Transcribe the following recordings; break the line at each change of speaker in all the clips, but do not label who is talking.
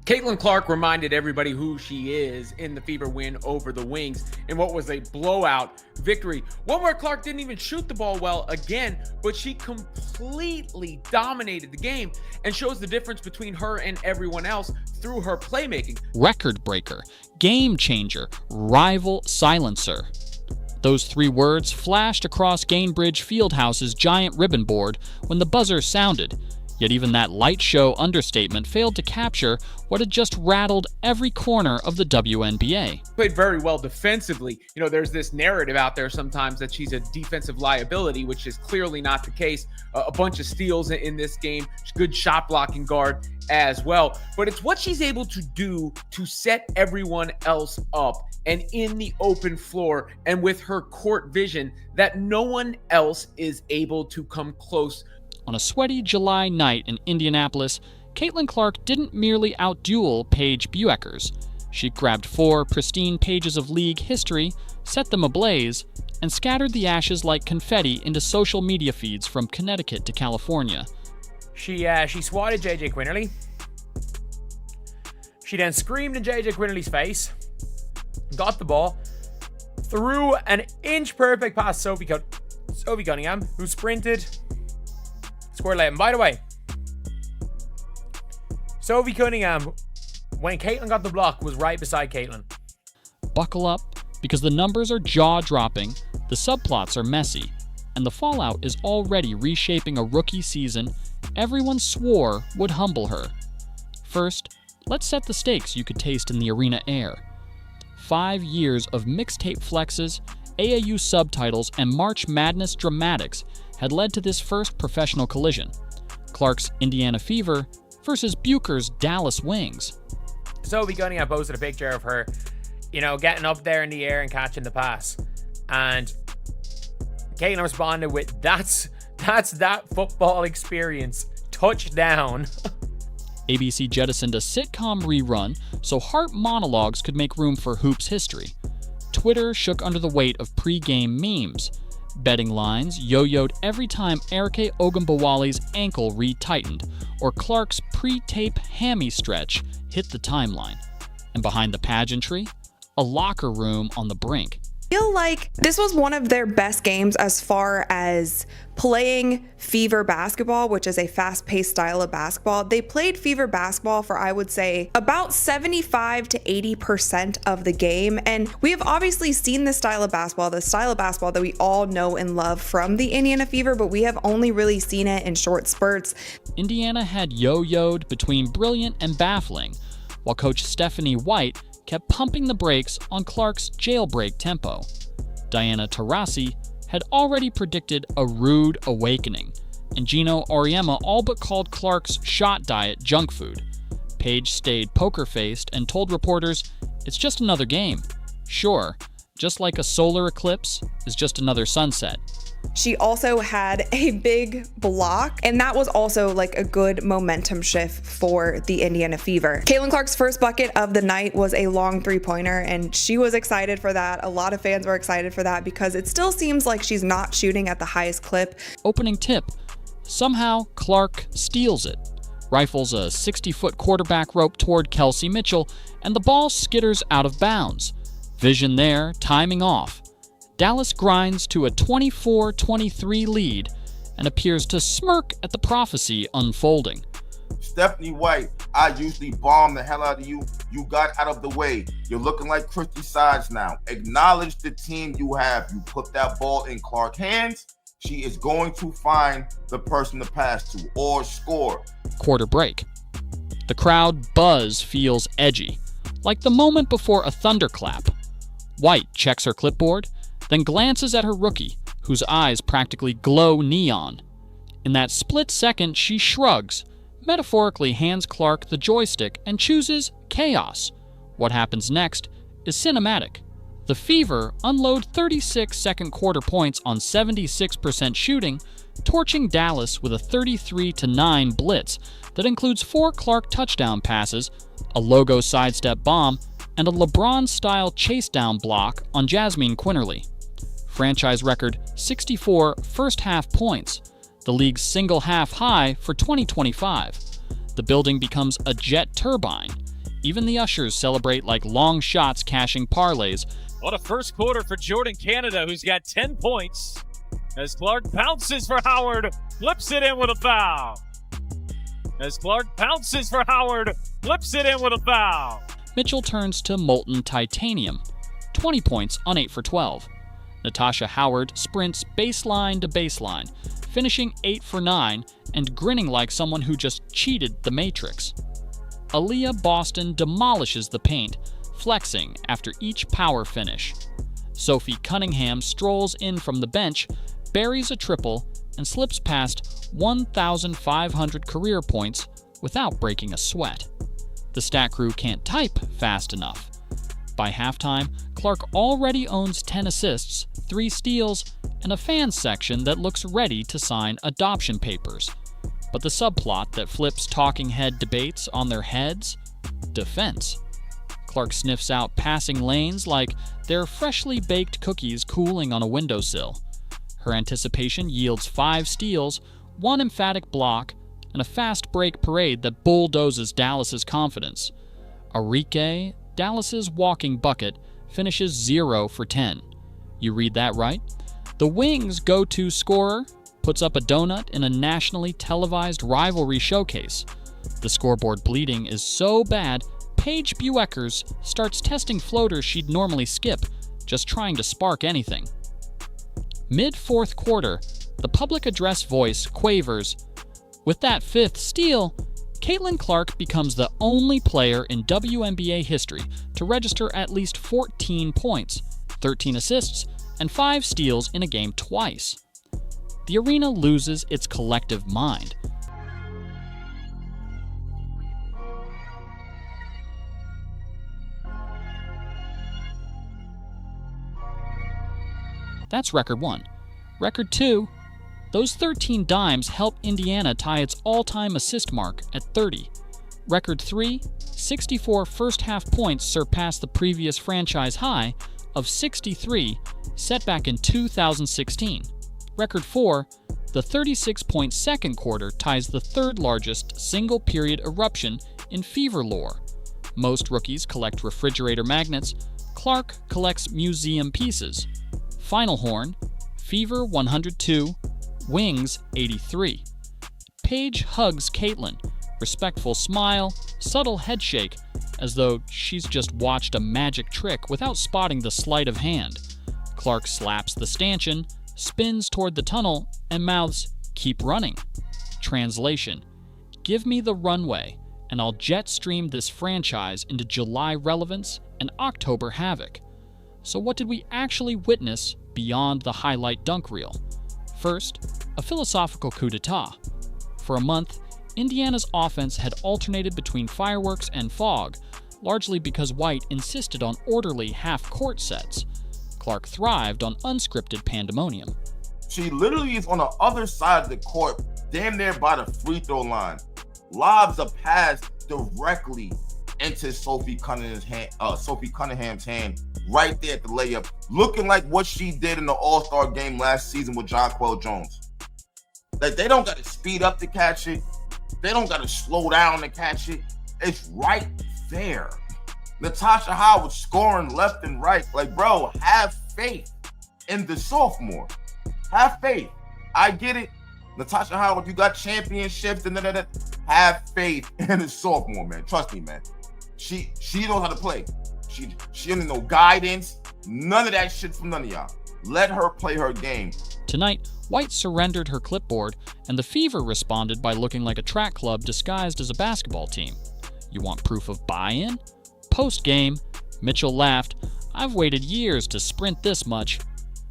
Caitlin Clark reminded everybody who she is in the Fever win over the Wings in what was a blowout victory. One where Clark didn't even shoot the ball well again, but she completely dominated the game and shows the difference between her and everyone else through her playmaking.
Record breaker, game changer, rival silencer. Those three words flashed across Gainbridge Fieldhouse's giant ribbon board when the buzzer sounded. Yet even that light show understatement failed to capture what had just rattled every corner of the WNBA.
Played very well defensively. You know, there's this narrative out there sometimes that she's a defensive liability, which is clearly not the case. A bunch of steals in this game, good shot blocking guard as well. But it's what she's able to do to set everyone else up and in the open floor and with her court vision that no one else is able to come close.
On a sweaty July night in Indianapolis, Caitlin Clark didn't merely outduel Paige Bueckers. She grabbed 4 pristine pages of league history, set them ablaze, and scattered the ashes like confetti into social media feeds from Connecticut to California.
She swatted JJ Quinterly. She then screamed in JJ Quinterly's face, got the ball, threw an inch-perfect pass to Sophie Cunningham, who sprinted, scored late. And by the way, Sophie Cunningham, when Caitlin got the block, was right beside Caitlin.
Buckle up, because the numbers are jaw-dropping, the subplots are messy, and the fallout is already reshaping a rookie season everyone swore would humble her. First, let's set the stakes you could taste in the arena air. 5 years of mixtape flexes, AAU subtitles, and March Madness dramatics had led to this first professional collision. Clark's Indiana Fever versus Bueckers' Dallas Wings.
Sophie Cunningham posted a picture of her, getting up there in the air and catching the pass. And Caitlin responded with, that's that football experience. Touchdown.
ABC jettisoned a sitcom rerun so heart monologues could make room for hoops history. Twitter shook under the weight of pre-game memes. Betting lines yo-yoed every time Arike Ogunbowale's ankle re-tightened or Clark's pre-tape hammy stretch hit the timeline. And behind the pageantry, a locker room on the brink.
I feel like this was one of their best games as far as playing Fever basketball, which is a fast-paced style of basketball. They played Fever basketball for, I would say, about 75 to 80% of the game. And we have obviously seen this style of basketball, the style of basketball that we all know and love from the Indiana Fever, but we have only really seen it in short spurts.
Indiana had yo-yoed between brilliant and baffling, while Coach Stephanie White kept pumping the brakes on Clark's jailbreak tempo. Diana Taurasi had already predicted a rude awakening, and Gino Auriemma all but called Clark's shot diet junk food. Paige stayed poker-faced and told reporters, "It's just another game. Sure, just like a solar eclipse is just another sunset."
She also had a big block, and that was also like a good momentum shift for the Indiana Fever. Caitlin Clark's first bucket of the night was a long three-pointer, and she was excited for that. A lot of fans were excited for that because it still seems like she's not shooting at the highest clip.
Opening tip. Somehow, Clark steals it, rifles a 60-foot quarterback rope toward Kelsey Mitchell, and the ball skitters out of bounds. Vision there, timing off. Dallas grinds to a 24-23 lead and appears to smirk at the prophecy unfolding.
Stephanie White, I usually bomb the hell out of you. You got out of the way. You're looking like Christy Sides now. Acknowledge the team you have. You put that ball in Clark's hands. She is going to find the person to pass to or score.
Quarter break. The crowd buzz feels edgy, like the moment before a thunderclap. White checks her clipboard, then glances at her rookie, whose eyes practically glow neon. In that split second, she shrugs, metaphorically hands Clark the joystick, and chooses chaos. What happens next is cinematic. The Fever unload 36 second quarter points on 76% shooting, torching Dallas with a 33-9 blitz that includes 4 Clark touchdown passes, a logo sidestep bomb, and a LeBron-style chasedown block on Jasmine Quinterly. Franchise record 64 first-half points, the league's single-half high for 2025. The building becomes a jet turbine. Even the ushers celebrate like long shots cashing parlays.
What a first quarter for Jordan Canada, who's got 10 points. As Clark pounces for Howard, flips it in with a foul. As Clark pounces for Howard, flips it in with a foul.
Mitchell turns to molten titanium. 20 points on 8 for 12. Natasha Howard sprints baseline to baseline, finishing 8 for 9 and grinning like someone who just cheated the Matrix. Aliyah Boston demolishes the paint, flexing after each power finish. Sophie Cunningham strolls in from the bench, buries a triple, and slips past 1,500 career points without breaking a sweat. The stat crew can't type fast enough. By halftime, Clark already owns 10 assists, 3 steals, and a fan section that looks ready to sign adoption papers. But the subplot that flips talking head debates on their heads? Defense. Clark sniffs out passing lanes like they're freshly baked cookies cooling on a windowsill. Her anticipation yields 5 steals, 1 emphatic block, and a fast break parade that bulldozes Dallas's confidence. Arike, Dallas's walking bucket, finishes 0 for 10. You read that right? The Wings' go-to scorer puts up a donut in a nationally televised rivalry showcase. The scoreboard bleeding is so bad, Paige Bueckers starts testing floaters she'd normally skip, just trying to spark anything. Mid-fourth quarter, the public address voice quavers. With that 5th steal, Caitlin Clark becomes the only player in WNBA history to register at least 14 points, 13 assists, and 5 steals in a game twice. The arena loses its collective mind. That's record 1. Record 2, those 13 dimes help Indiana tie its all-time assist mark at 30. Record 3, 64 first-half points surpass the previous franchise high of 63 set back in 2016. Record 4, the 36-point second quarter ties the third-largest single-period eruption in Fever lore. Most rookies collect refrigerator magnets. Clark collects museum pieces. Final horn, Fever 102, Wings 83. Paige hugs Caitlin, respectful smile, subtle headshake, as though she's just watched a magic trick without spotting the sleight of hand. Clark slaps the stanchion, spins toward the tunnel, and mouths, "Keep running." Translation: give me the runway, and I'll jet stream this franchise into July relevance and October havoc. So what did we actually witness beyond the highlight dunk reel? First, a philosophical coup d'etat. For a month, Indiana's offense had alternated between fireworks and fog, largely because White insisted on orderly half-court sets. Clark thrived on unscripted pandemonium.
She literally is on the other side of the court, damn near by the free throw line. Lobs a pass directly into Sophie Cunningham's hand, right there at the layup, looking like what she did in the All-Star game last season with Jonquel Jones. Like, they don't got to speed up to catch it. They don't got to slow down to catch it. It's right there. Natasha Howard scoring left and right. Like, bro, have faith in the sophomore. Have faith. I get it. Natasha Howard, you got championships and that. Have faith in the sophomore, man. Trust me, man. She knows how to play. She doesn't know guidance. None of that shit from none of y'all. Let her play her game.
Tonight, White surrendered her clipboard, and the Fever responded by looking like a track club disguised as a basketball team. You want proof of buy-in? Post-game, Mitchell laughed, "I've waited years to sprint this much,"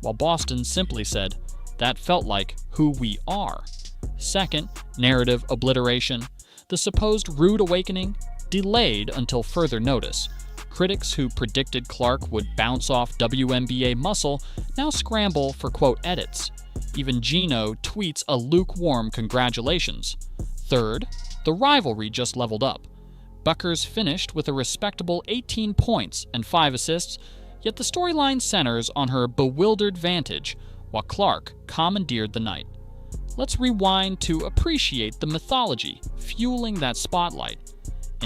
while Boston simply said, "That felt like who we are." Second, narrative obliteration. The supposed rude awakening delayed until further notice. Critics who predicted Clark would bounce off WNBA muscle now scramble for quote edits. Even Gino tweets a lukewarm congratulations. Third, the rivalry just leveled up. Bueckers finished with a respectable 18 points and 5 assists, yet the storyline centers on her bewildered vantage, while Clark commandeered the night. Let's rewind to appreciate the mythology fueling that spotlight.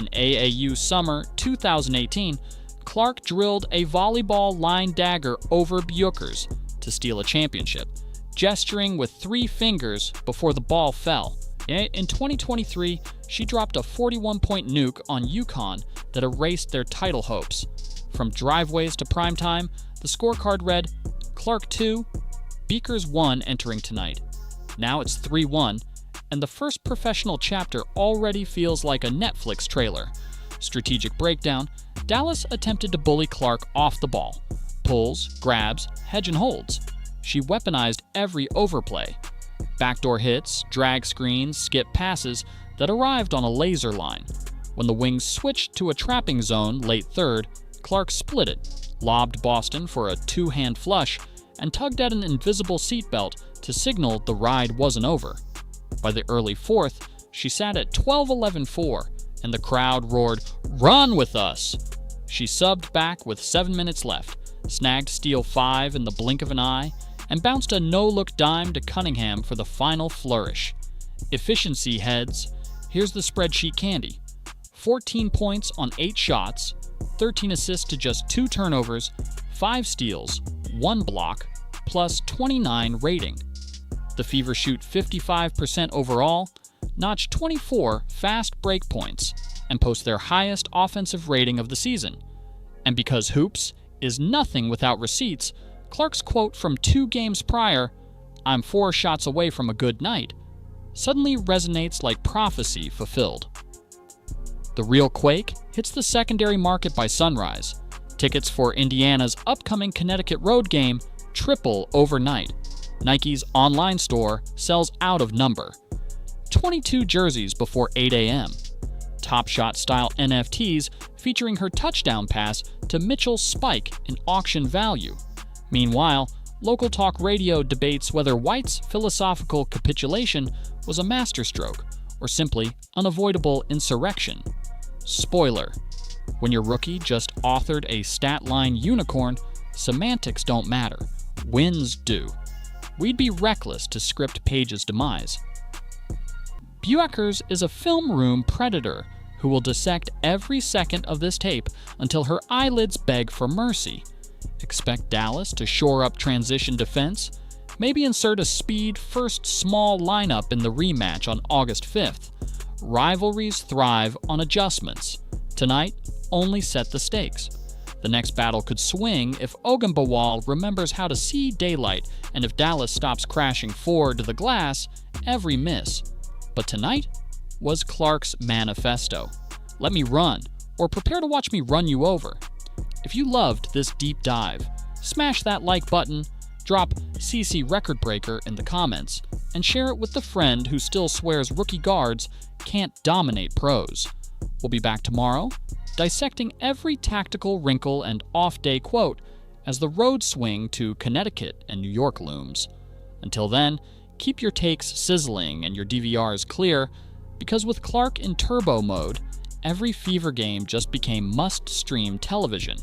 In AAU Summer 2018, Clark drilled a volleyball line dagger over Bueckers to steal a championship, gesturing with 3 fingers before the ball fell. In 2023, she dropped a 41-point nuke on UConn that erased their title hopes. From driveways to primetime, the scorecard read, Clark 2, Bueckers 1 entering tonight. Now it's 3-1, and the first professional chapter already feels like a Netflix trailer. Strategic breakdown, Dallas attempted to bully Clark off the ball. Pulls, grabs, hedge and holds. She weaponized every overplay. Backdoor hits, drag screens, skip passes that arrived on a laser line. When the Wings switched to a trapping zone late third, Clark split it, lobbed Boston for a 2-hand flush, and tugged at an invisible seatbelt to signal the ride wasn't over. By the early fourth, she sat at 12-11-4, and the crowd roared, "Run with us!" She subbed back with 7 minutes left, snagged steal 5 in the blink of an eye, and bounced a no-look dime to Cunningham for the final flourish. Efficiency heads, here's the spreadsheet candy. 14 points on 8 shots, 13 assists to just 2 turnovers, 5 steals, 1 block, plus 29 rating. The Fever shoot 55% overall, notch 24 fast break points, and post their highest offensive rating of the season. And because hoops is nothing without receipts, Clark's quote from 2 games prior, "I'm 4 shots away from a good night," suddenly resonates like prophecy fulfilled. The real quake hits the secondary market by sunrise. Tickets for Indiana's upcoming Connecticut road game triple overnight. Nike's online store sells out of number. 22 jerseys before 8 a.m. Top Shot style NFTs featuring her touchdown pass to Mitchell's spike in auction value. Meanwhile, local talk radio debates whether White's philosophical capitulation was a masterstroke or simply unavoidable insurrection. Spoiler: when your rookie just authored a stat line unicorn, semantics don't matter, wins do. We'd be reckless to script Paige's demise. Bueckers is a film room predator who will dissect every second of this tape until her eyelids beg for mercy. Expect Dallas to shore up transition defense, maybe insert a speed first small lineup in the rematch on August 5th. Rivalries thrive on adjustments. Tonight, only set the stakes. The next battle could swing if Ogunbowale remembers how to see daylight and if Dallas stops crashing forward to the glass every miss. But tonight was Clark's manifesto. Let me run, or prepare to watch me run you over. If you loved this deep dive, smash that like button, drop CC Record Breaker in the comments, and share it with the friend who still swears rookie guards can't dominate pros. We'll be back tomorrow, dissecting every tactical wrinkle and off-day quote as the road swing to Connecticut and New York looms. Until then, keep your takes sizzling and your DVRs clear, because with Clark in turbo mode, every Fever game just became must-stream television.